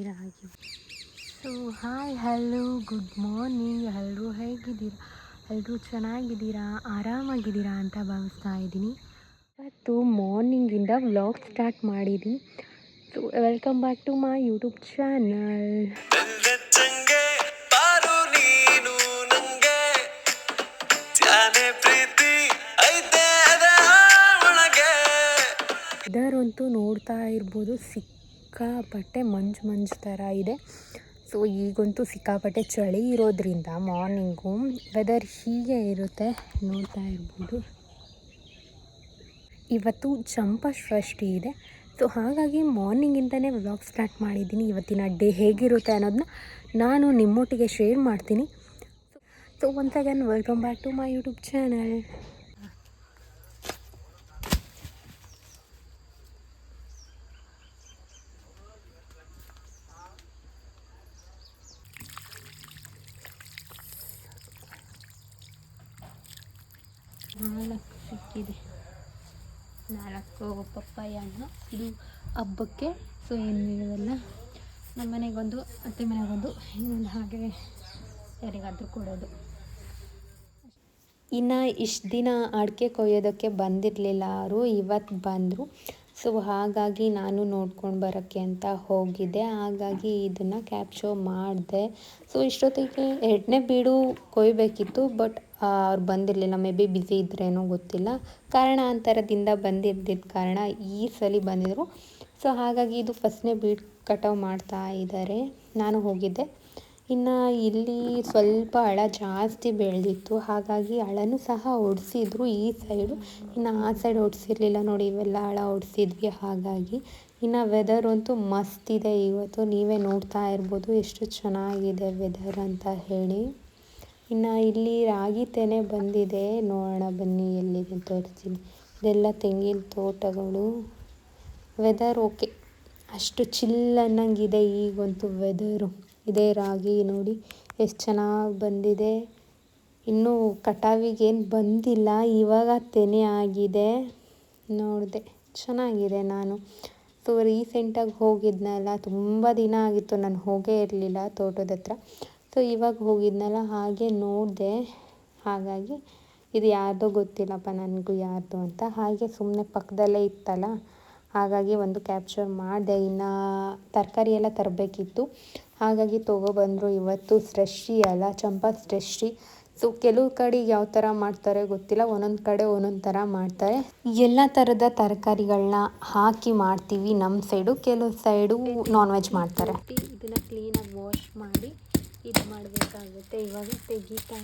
ರಾಗಿ. So hi, hello, good morning. ಎಲ್ಲರೂ ಹೇಗಿದ್ದೀರಾ? ಎಲ್ಲರೂ ಚೆನ್ನಾಗಿದ್ದೀರಾ, ಆರಾಮಾಗಿದ್ದೀರಾ ಅಂತ ಭಾವಿಸ್ತಾ ಇದ್ದೀನಿ. ಇವತ್ತು ಮಾರ್ನಿಂಗಿಂದ ವ್ಲಾಗ್ ಸ್ಟಾರ್ಟ್ ಮಾಡಿದ್ದೀನಿ. So welcome back to my YouTube channel. ವೆದರಂತೂ ನೋಡ್ತಾ ಇರ್ಬೋದು, ಸಿಕ್ಕಾಪಟ್ಟೆ ಮಂಜು ಥರ ಇದೆ. ಸೊ ಈಗಂತೂ ಸಿಕ್ಕಾಪಟ್ಟೆ ಚಳಿ ಇರೋದ್ರಿಂದ ಮಾರ್ನಿಂಗು ವೆದರ್ ಹೀಗೆ ಇರುತ್ತೆ, ನೋಡ್ತಾ ಇರ್ಬೋದು. ಇವತ್ತು ಚಂಪಾಷಷ್ಠಿ ಇದೆ. ಸೊ ಹಾಗಾಗಿ ಮಾರ್ನಿಂಗಿಂದನೇ ವ್ಲಾಗ್ ಸ್ಟಾರ್ಟ್ ಮಾಡಿದ್ದೀನಿ. ಇವತ್ತಿನ ಡೇ ಹೇಗಿರುತ್ತೆ ಅನ್ನೋದನ್ನ ನಾನು ನಿಮ್ಮೊಟ್ಟಿಗೆ ಶೇರ್ ಮಾಡ್ತೀನಿ. So once again welcome back to my YouTube channel. ಸಿಕ್ಕಿದೆ 4 ಪಪ್ಪಾಯ ಹಣ್ಣು. ಇದು ಹಬ್ಬಕ್ಕೆ. ಸೊ ಏನಿರೋದಲ್ಲ, ನಮ್ಮ ಮನೆಗೊಂದು, ಅತ್ತೆ ಮನೆಗೊಂದು, ಇನ್ನೊಂದು ಹಾಗೆ ಯಾರಿಗಾದರೂ ಕೊಡೋದು. ಇನ್ನು ಇಷ್ಟು ದಿನ ಅಡಿಕೆ ಕೊಯ್ಯೋದಕ್ಕೆ ಬಂದಿರಲಿಲ್ಲ ಅವರು, ಇವತ್ತು ಬಂದರು. ಸೊ ಹಾಗಾಗಿ ನಾನು ನೋಡ್ಕೊಂಡು ಬರೋಕ್ಕೆ ಅಂತ ಹೋಗಿದ್ದೆ. ಹಾಗಾಗಿ ಇದನ್ನು ಕ್ಯಾಪ್ಚರ್ ಮಾಡಿದೆ. ಸೊ ಇಷ್ಟೊತ್ತಿಗೆ 2ನೇ ಬೀಡು ಕೊಯ್ಬೇಕಿತ್ತು, ಬಟ್ ಅವ್ರು ಬಂದಿರಲಿಲ್ಲ. ಮೇ ಬಿ ಬ್ಯುಸಿ ಇದ್ರೇನೋ ಗೊತ್ತಿಲ್ಲ, ಕಾರಣಾಂತರದಿಂದ ಬಂದಿದ್ದಿದ್ದ ಕಾರಣ ಈ ಸಲ ಬಂದಿದ್ದರು. ಸೊ ಹಾಗಾಗಿ ಇದು 1ನೇ ಬೀಡು ಕಟಾವು ಮಾಡ್ತಾ ಇದ್ದಾರೆ. ನಾನು ಹೋಗಿದ್ದೆ. ಇನ್ನು ಇಲ್ಲಿ ಸ್ವಲ್ಪ ಹಳ ಜಾಸ್ತಿ ಬೆಳೆದಿತ್ತು, ಹಾಗಾಗಿ ಹಳನೂ ಸಹ ಹೊಡೆಸಿದ್ರು ಈ ಸೈಡು. ಇನ್ನು ಆ ಸೈಡ್ ಹೊಡೆಸಿರ್ಲಿಲ್ಲ ನೋಡಿ, ಇವೆಲ್ಲ ಹಳ ಹೊಡೆಸಿದ್ವಿ. ಹಾಗಾಗಿ ಇನ್ನು ವೆದರ್ ಅಂತೂ ಮಸ್ತ್ ಇದೆ ಇವತ್ತು. ನೀವೇ ನೋಡ್ತಾ ಇರ್ಬೋದು ಎಷ್ಟು ಚೆನ್ನಾಗಿದೆ ವೆದರ್ ಅಂತ ಹೇಳಿ. ಇನ್ನು ಇಲ್ಲಿ ರಾಗಿ ತೆನೆ ಬಂದಿದೆ, ನೋಡೋಣ ಬನ್ನಿ ಎಲ್ಲಿದೆ ತೋರಿಸ್ತೀನಿ. ಇದೆಲ್ಲ ತೆಂಗಿನ ತೋಟಗಳು. ವೆದರ್ ಓಕೆ, ಅಷ್ಟು ಚಿಲ್ ಅನ್ನಂಗಿದೆ ಈಗಂತೂ ವೆದರು. ಇದೇ ರಾಗಿ ನೋಡಿ ಎಷ್ಟು ಚೆನ್ನಾಗಿ ಬಂದಿದೆ. ಇನ್ನೂ ಕಟಾವಿಗೇನು ಬಂದಿಲ್ಲ, ಇವಾಗ ತೆನೆ ಆಗಿದೆ. ನೋಡಿದೆ ಚೆನ್ನಾಗಿದೆ. ನಾನು ಸೊ ರೀಸೆಂಟಾಗಿ ಹೋಗಿದ್ನಲ್ಲ, ತುಂಬ ದಿನ ಆಗಿತ್ತು ನಾನು ಹೋಗೇ ಇರಲಿಲ್ಲ ತೋಟದ ಹತ್ರ. ಸೊ ಇವಾಗ ಹೋಗಿದ್ನಲ್ಲ, ಹಾಗೆ ನೋಡಿದೆ. ಹಾಗಾಗಿ ಇದು ಯಾರ್ದೋ ಗೊತ್ತಿಲ್ಲಪ್ಪ ನನಗೂ ಯಾರ್ದು ಅಂತ, ಹಾಗೆ ಸುಮ್ಮನೆ ಪಕ್ಕದಲ್ಲೇ ಇತ್ತಲ್ಲ, ಹಾಗಾಗಿ ಒಂದು ಕ್ಯಾಪ್ಚರ್ ಮಾಡಿದೆ. ಇನ್ನು ತರಕಾರಿ ಎಲ್ಲ ತರಬೇಕಿತ್ತು, ಹಾಗಾಗಿ ತೊಗೊಬಂದರು. ಇವತ್ತು ಷಷ್ಠಿ ಅಲ್ಲ, ಚಂಪಾಷಷ್ಠಿ. ಸೊ ಕೆಲವು ಕಡೆ ಯಾವ ಥರ ಮಾಡ್ತಾರೆ ಗೊತ್ತಿಲ್ಲ, ಒಂದೊಂದು ಕಡೆ ಒಂದೊಂದು ಥರ ಮಾಡ್ತಾರೆ. ಎಲ್ಲ ಥರದ ತರಕಾರಿಗಳನ್ನ ಹಾಕಿ ಮಾಡ್ತೀವಿ ನಮ್ಮ ಸೈಡು, ಕೆಲವು ಸೈಡು ನಾನ್ ವೆಜ್ ಮಾಡ್ತಾರೆ. ಇದನ್ನು ಕ್ಲೀನಾಗಿ ವಾಶ್ ಮಾಡಿ ಇದು ಮಾಡಬೇಕಾಗುತ್ತೆ. ಇವಾಗ ತೆಗಿತಾ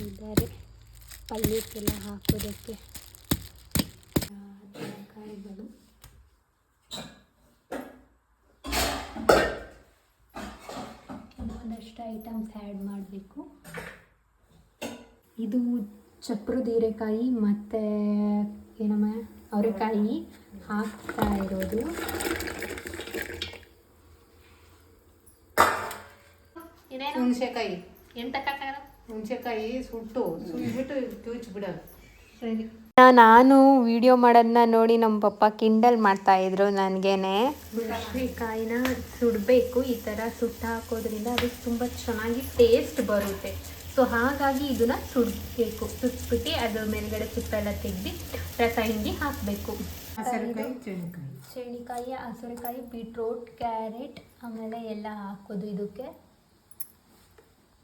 ಇದ್ದಾರೆ ಪಲ್ಯಕ್ಕೆಲ್ಲ ಹಾಕೋದಕ್ಕೆ ತರಕಾರಿಗಳು. ಒಂದಷ್ಟು ಐಟಮ್ಸ್ ಆ್ಯಡ್ ಮಾಡಬೇಕು. ಇದು ಚಪ್ರದ ಹೀರೆಕಾಯಿ ಮತ್ತು ಏನಮ್ಮ ಅವರೆಕಾಯಿ ಹಾಕ್ತಾ ಇರೋದು. ಹುಣಸೆಕಾಯಿ ಹುಣಸೆಕಾಯಿ ಸುಟ್ಬಿಟ್ಟು ಕ್ಯೂಚ್ಬಿಡೋದು. ಸರಿ, ನಾನು ವಿಡಿಯೋ ಮಾಡೋದನ್ನ ನೋಡಿ ನಮ್ಮ ಪಪ್ಪ ಕಿಂಡಲ್ ಮಾಡ್ತಾಯಿದ್ರು ನನಗೇನೆ. ಹುಣಸೆಕಾಯಿನ ಸುಡಬೇಕು, ಈ ಥರ ಸುಟ್ಟು ಹಾಕೋದ್ರಿಂದ ಅದಕ್ಕೆ ತುಂಬ ಚೆನ್ನಾಗಿ ಟೇಸ್ಟ್ ಬರುತ್ತೆ. ಸೊ ಹಾಗಾಗಿ ಇದನ್ನು ಸುಡಬೇಕು. ಸುಟ್ಬಿಟ್ಟು ಅದ್ರ ಮೇಲ್ಗಡೆ ತುಪ್ಪೆಲ್ಲ ತೆಗೆದು ರಸ ಹಿಂಡಿ ಹಾಕಬೇಕು. ಚೇಣಿಕಾಯಿ, ಹಸರೆಕಾಯಿ, ಬೀಟ್ರೋಟ್, ಕ್ಯಾರೆಟ್ ಆಮೇಲೆ ಎಲ್ಲ ಹಾಕೋದು ಇದಕ್ಕೆ.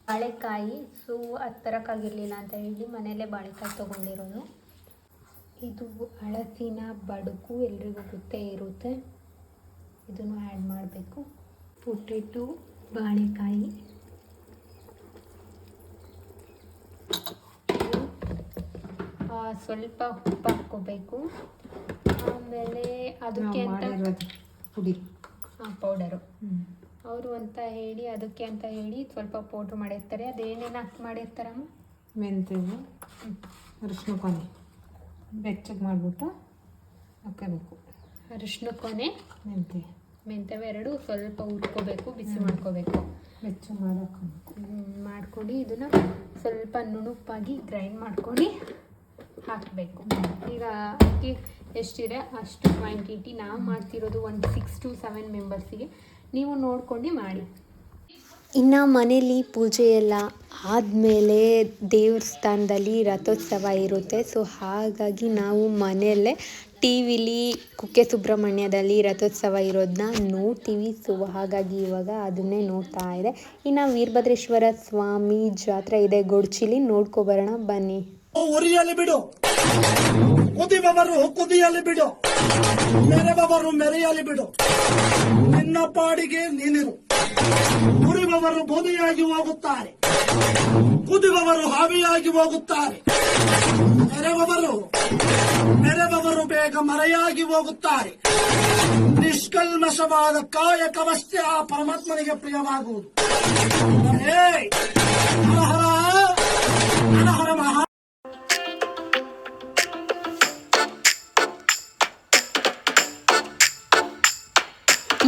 ಬಾಳೆಕಾಯಿ, ಸೊ ಅದು ತರೋಕ್ಕಾಗಿರಲಿಲ್ಲ ಅಂತ ಹೇಳಿ ಮನೆಯಲ್ಲೇ ಬಾಳೆಕಾಯಿ ತೊಗೊಂಡಿರೋದು. ಇದು ಹಳಸಿನ ಬಡುಕು, ಎಲ್ರಿಗೂ ಗೊತ್ತೇ ಇರುತ್ತೆ. ಇದನ್ನು ಆ್ಯಡ್ ಮಾಡಬೇಕು. ಪೊಟೆಟೊ, ಬಾಳೆಕಾಯಿ, ಸ್ವಲ್ಪ ಉಪ್ಪು ಹಾಕ್ಕೋಬೇಕು. ಆಮೇಲೆ ಅದಕ್ಕೆ ಅಂತ ಪುಡಿ ಪೌಡರು ಅವರು ಅಂತ ಹೇಳಿ, ಅದಕ್ಕೆ ಅಂತ ಹೇಳಿ ಸ್ವಲ್ಪ ಪೌಡ್ರ್ ಮಾಡಿರ್ತಾರೆ. ಅದೇನೇನು ಹಾಕಿ ಮಾಡಿರ್ತಾರಮ್ಮ? ಮೆಂತ್ಯವು, ಅರಿಶಿನ ಕೊನೆ ಬೆಚ್ಚಗೆ ಮಾಡಿಬಿಟ್ಟು ಹಾಕೋಬೇಕು. ಅರಿಶಿನ ಕೊನೆ, ಮೆಂತ್ಯವು ಎರಡು ಸ್ವಲ್ಪ ಹುರ್ಕೋಬೇಕು, ಬಿಸಿ ಮಾಡ್ಕೋಬೇಕು. ಬೆಚ್ಚಗೆ ಮಾಡ್ಕೊಂಡು ಇದನ್ನು ಸ್ವಲ್ಪ ನುಣುಪಾಗಿ ಗ್ರೈಂಡ್ ಮಾಡ್ಕೊಂಡು ಹಾಕಬೇಕು. ಈಗ ಅಕ್ಕಿ ಎಷ್ಟಿದೆ ಅಷ್ಟು ಕ್ವಾಂಟಿಟಿ ನಾವು ಮಾಡ್ತಿರೋದು. ಒಂದು 6 to 7 ಮೆಂಬರ್ಸಿಗೆ ನೀವು ನೋಡ್ಕೊಂಡು ಮಾಡಿ. ಇನ್ನು ಮನೇಲಿ ಪೂಜೆ ಎಲ್ಲ ಆದಮೇಲೆ ದೇವಸ್ಥಾನದಲ್ಲಿ ರಥೋತ್ಸವ ಇರುತ್ತೆ. ಸೊ ಹಾಗಾಗಿ ನಾವು ಮನೆಯಲ್ಲೇ ಟಿ ವಿಲಿ ಕುಕ್ಕೆ ಸುಬ್ರಹ್ಮಣ್ಯದಲ್ಲಿ ರಥೋತ್ಸವ ಇರೋದನ್ನ ನೋಡ್ತೀವಿ. ಸೊ ಹಾಗಾಗಿ ಇವಾಗ ಅದನ್ನೇ ನೋಡ್ತಾ ಇದೆ. ಇನ್ನು ವೀರಭದ್ರೇಶ್ವರ ಸ್ವಾಮಿ ಜಾತ್ರೆ ಇದೆ ಗೊಡ್ಚಿಲಿ, ನೋಡ್ಕೊಬರೋಣ ಬನ್ನಿ. ಉರಿಯಲಿ ಬಿಡು, ಕುದಿಬವರು ಕುದಿಯಲಿ ಬಿಡು, ಮೆರೆಬವರು ಮೆರೆಯಲಿ ಬಿಡು, ನಿನ್ನ ಪಾಡಿಗೆ ನೀನಿರು. ಉರಿಬವರು ಬೂದಿಯಾಗಿ ಹೋಗುತ್ತಾರೆ, ಕುದಿಬವರು ಹಾವಿಯಾಗಿ ಹೋಗುತ್ತಾರೆ, ಮೆರೆಬವರು ಬೇಗ ಮರೆಯಾಗಿ ಹೋಗುತ್ತಾರೆ. ನಿಷ್ಕಲ್ಮಶವಾದ ಕಾಯಕವಷ್ಟೇ ಆ ಪರಮಾತ್ಮನಿಗೆ ಪ್ರಿಯವಾಗುವುದು. ಹರ ಹರ ಹರ ಮಹಾ.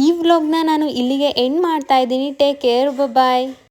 ಈ ವ್ಲಾಗ್ನ ನಾನು ಇಲ್ಲಿಗೆ ಎಂಡ್ ಮಾಡ್ತಾ ಇದ್ದೀನಿ. ಟೇಕ್ ಕೇರ್, ಬಾಯ್.